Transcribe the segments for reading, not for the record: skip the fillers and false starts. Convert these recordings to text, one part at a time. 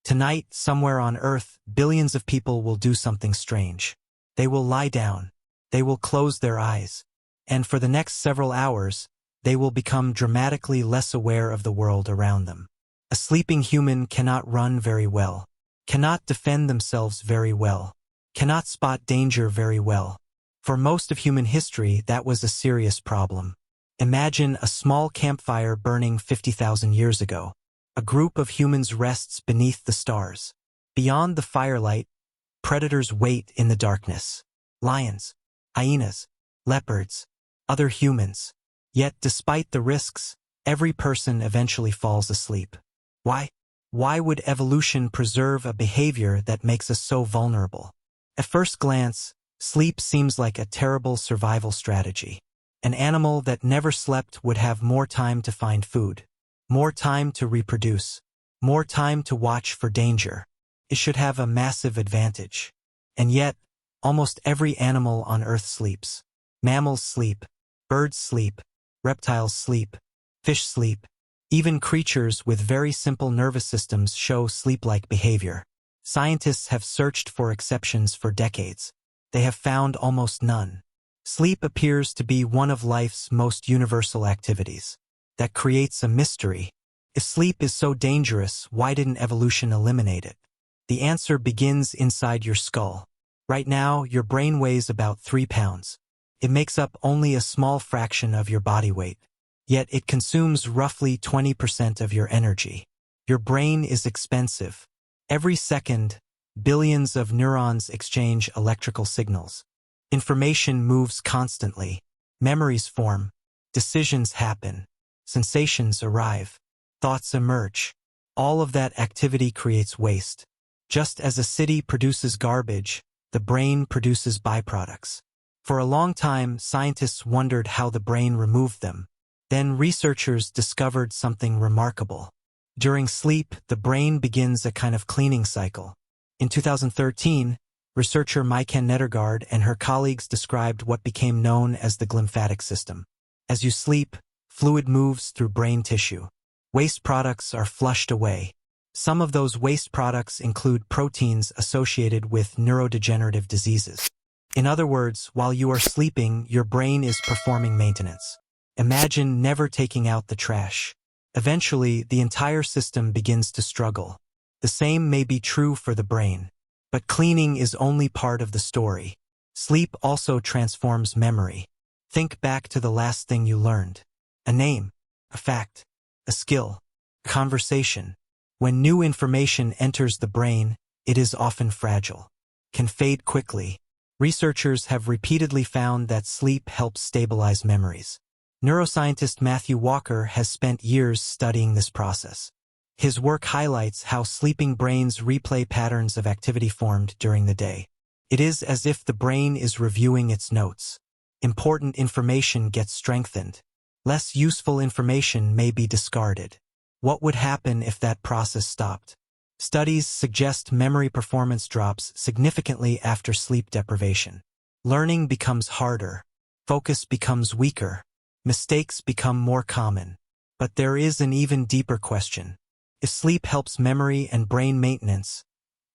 Tonight, somewhere on Earth, billions of people will do something strange. They will lie down. They will close their eyes. And for the next several hours, they will become dramatically less aware of the world around them. A sleeping human cannot run very well, cannot defend themselves very well, cannot spot danger very well. For most of human history, that was a serious problem. Imagine a small campfire burning 50,000 years ago. A group of humans rests beneath the stars. Beyond the firelight, predators wait in the darkness. Lions, hyenas, leopards, other humans. Yet despite the risks, every person eventually falls asleep. Why? Why would evolution preserve a behavior that makes us so vulnerable? At first glance, sleep seems like a terrible survival strategy. An animal that never slept would have more time to find food, more time to reproduce, more time to watch for danger. It should have a massive advantage. And yet, almost every animal on Earth sleeps. Mammals sleep, birds sleep, reptiles sleep, fish sleep. Even creatures with very simple nervous systems show sleep-like behavior. Scientists have searched for exceptions for decades. They have found almost none. Sleep appears to be one of life's most universal activities. That creates a mystery. If sleep is so dangerous, why didn't evolution eliminate it? The answer begins inside your skull. Right now, your brain weighs about 3 pounds. It makes up only a small fraction of your body weight. Yet it consumes roughly 20% of your energy. Your brain is expensive. Every second, billions of neurons exchange electrical signals. Information moves constantly. Memories form. Decisions happen. Sensations arrive. Thoughts emerge. All of that activity creates waste. Just as a city produces garbage, the brain produces byproducts. For a long time, scientists wondered how the brain removed them. Then researchers discovered something remarkable. During sleep, the brain begins a kind of cleaning cycle. In 2013, researcher Maiken Nedergaard and her colleagues described what became known as the glymphatic system. As you sleep, fluid moves through brain tissue. Waste products are flushed away. Some of those waste products include proteins associated with neurodegenerative diseases. In other words, while you are sleeping, your brain is performing maintenance. Imagine never taking out the trash. Eventually, the entire system begins to struggle. The same may be true for the brain. But cleaning is only part of the story. Sleep also transforms memory. Think back to the last thing you learned. A name, a fact, a skill, a conversation. When new information enters the brain, it is often fragile, can fade quickly. Researchers have repeatedly found that sleep helps stabilize memories. Neuroscientist Matthew Walker has spent years studying this process. His work highlights how sleeping brains replay patterns of activity formed during the day. It is as if the brain is reviewing its notes. Important information gets strengthened. Less useful information may be discarded. What would happen if that process stopped? Studies suggest memory performance drops significantly after sleep deprivation. Learning becomes harder. Focus becomes weaker. Mistakes become more common. But there is an even deeper question. If sleep helps memory and brain maintenance,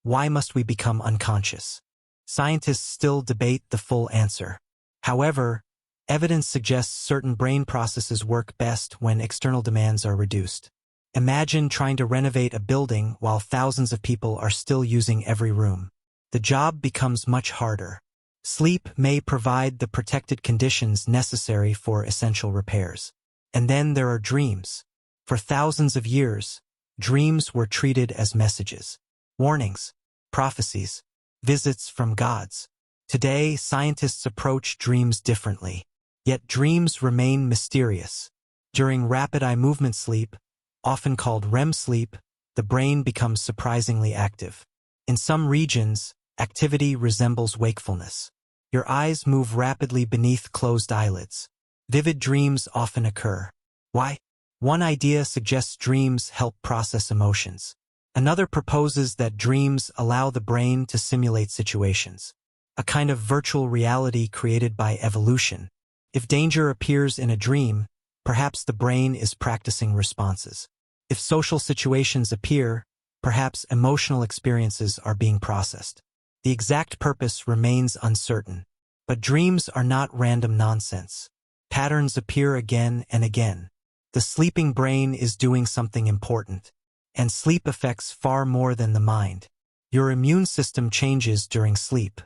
why must we become unconscious? Scientists still debate the full answer. However, evidence suggests certain brain processes work best when external demands are reduced. Imagine trying to renovate a building while thousands of people are still using every room. The job becomes much harder. Sleep may provide the protected conditions necessary for essential repairs. And then there are dreams. For thousands of years, dreams were treated as messages, warnings, prophecies, visits from gods. Today, scientists approach dreams differently. Yet dreams remain mysterious. During rapid eye movement sleep, often called REM sleep, the brain becomes surprisingly active. In some regions, activity resembles wakefulness. Your eyes move rapidly beneath closed eyelids. Vivid dreams often occur. Why? One idea suggests dreams help process emotions. Another proposes that dreams allow the brain to simulate situations, a kind of virtual reality created by evolution. If danger appears in a dream, perhaps the brain is practicing responses. If social situations appear, perhaps emotional experiences are being processed. The exact purpose remains uncertain. But dreams are not random nonsense. Patterns appear again and again. The sleeping brain is doing something important. And sleep affects far more than the mind. Your immune system changes during sleep.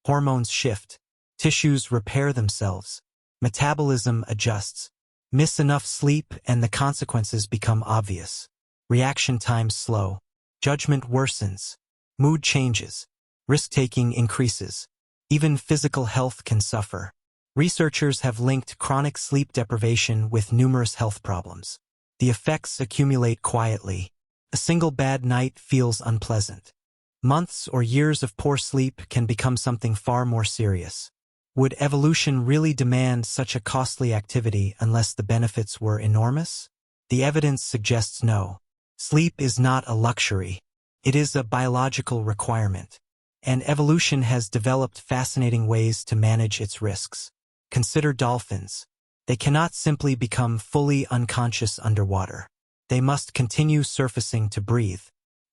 Hormones shift. Tissues repair themselves. Metabolism adjusts. Miss enough sleep and the consequences become obvious. Reaction times slow. Judgment worsens. Mood changes. Risk-taking increases. Even physical health can suffer. Researchers have linked chronic sleep deprivation with numerous health problems. The effects accumulate quietly. A single bad night feels unpleasant. Months or years of poor sleep can become something far more serious. Would evolution really demand such a costly activity unless the benefits were enormous? The evidence suggests no. Sleep is not a luxury. It is a biological requirement. And evolution has developed fascinating ways to manage its risks. Consider dolphins. They cannot simply become fully unconscious underwater. They must continue surfacing to breathe.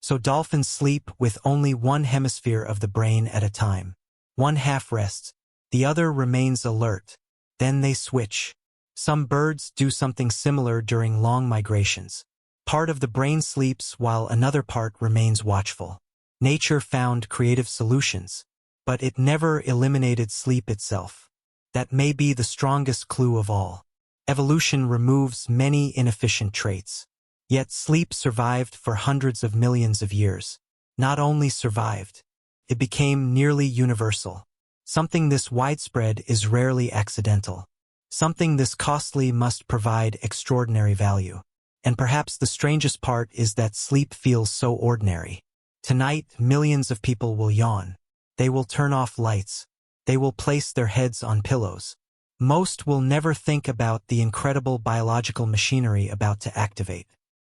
So dolphins sleep with only one hemisphere of the brain at a time. One half rests. The other remains alert. Then they switch. Some birds do something similar during long migrations. Part of the brain sleeps while another part remains watchful. Nature found creative solutions, but it never eliminated sleep itself. That may be the strongest clue of all. Evolution removes many inefficient traits. Yet sleep survived for hundreds of millions of years. Not only survived, it became nearly universal. Something this widespread is rarely accidental. Something this costly must provide extraordinary value. And perhaps the strangest part is that sleep feels so ordinary. Tonight, millions of people will yawn. They will turn off lights. They will place their heads on pillows. Most will never think about the incredible biological machinery about to activate.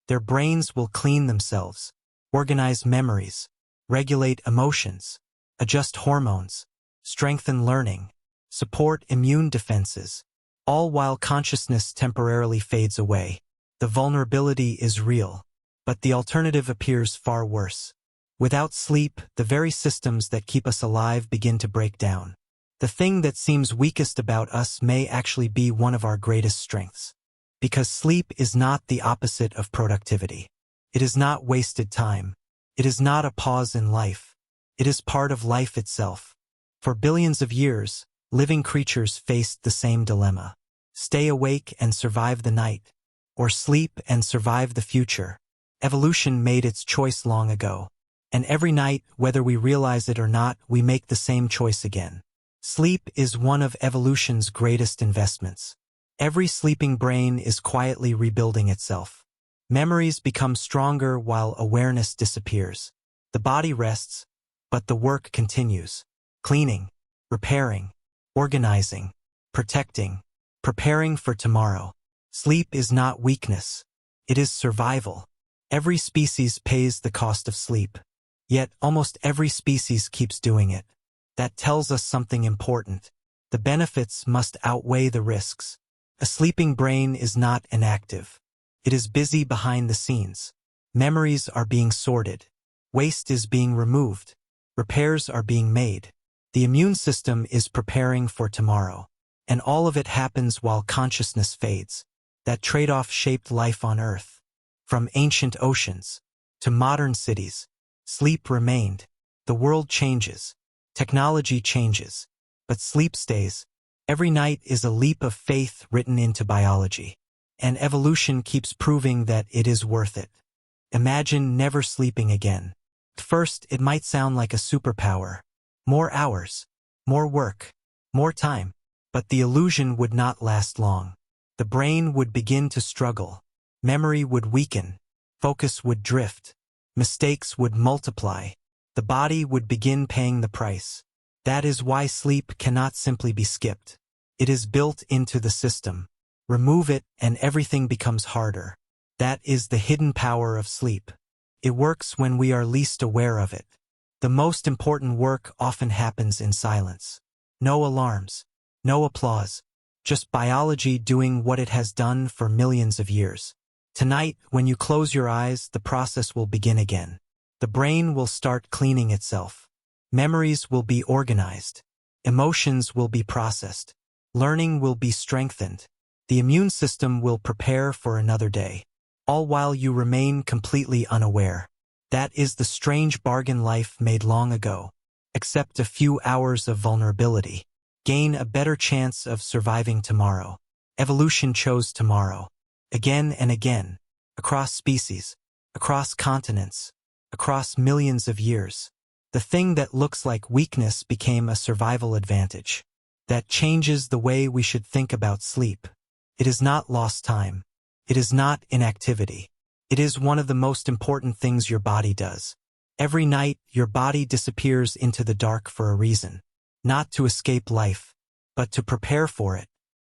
Their brains will clean themselves, organize memories, regulate emotions, adjust hormones, strengthen learning, support immune defenses, all while consciousness temporarily fades away. The vulnerability is real, but the alternative appears far worse. Without sleep, the very systems that keep us alive begin to break down. The thing that seems weakest about us may actually be one of our greatest strengths. Because sleep is not the opposite of productivity. It is not wasted time. It is not a pause in life. It is part of life itself. For billions of years, living creatures faced the same dilemma. Stay awake and survive the night, or sleep and survive the future. Evolution made its choice long ago. And every night, whether we realize it or not, we make the same choice again. Sleep is one of evolution's greatest investments. Every sleeping brain is quietly rebuilding itself. Memories become stronger while awareness disappears. The body rests, but the work continues. Cleaning, repairing, organizing, protecting, preparing for tomorrow. Sleep is not weakness. It is survival. Every species pays the cost of sleep. Yet almost every species keeps doing it. That tells us something important. The benefits must outweigh the risks. A sleeping brain is not inactive. It is busy behind the scenes. Memories are being sorted. Waste is being removed. Repairs are being made. The immune system is preparing for tomorrow. And all of it happens while consciousness fades. That trade-off shaped life on Earth. From ancient oceans to modern cities, sleep remained. The world changes. Technology changes. But sleep stays. Every night is a leap of faith written into biology. And evolution keeps proving that it is worth it. Imagine never sleeping again. At first, it might sound like a superpower. More hours, more work, more time. But the illusion would not last long. The brain would begin to struggle. Memory would weaken. Focus would drift. Mistakes would multiply. The body would begin paying the price. That is why sleep cannot simply be skipped. It is built into the system. Remove it and everything becomes harder. That is the hidden power of sleep. It works when we are least aware of it. The most important work often happens in silence. No alarms. No applause. Just biology doing what it has done for millions of years. Tonight, when you close your eyes, the process will begin again. The brain will start cleaning itself. Memories will be organized. Emotions will be processed. Learning will be strengthened. The immune system will prepare for another day, all while you remain completely unaware. That is the strange bargain life made long ago. Accept a few hours of vulnerability. Gain a better chance of surviving tomorrow. Evolution chose tomorrow. Again and again. Across species. Across continents. Across millions of years. The thing that looks like weakness became a survival advantage. That changes the way we should think about sleep. It is not lost time. It is not inactivity. It is one of the most important things your body does. Every night, your body disappears into the dark for a reason. Not to escape life, but to prepare for it.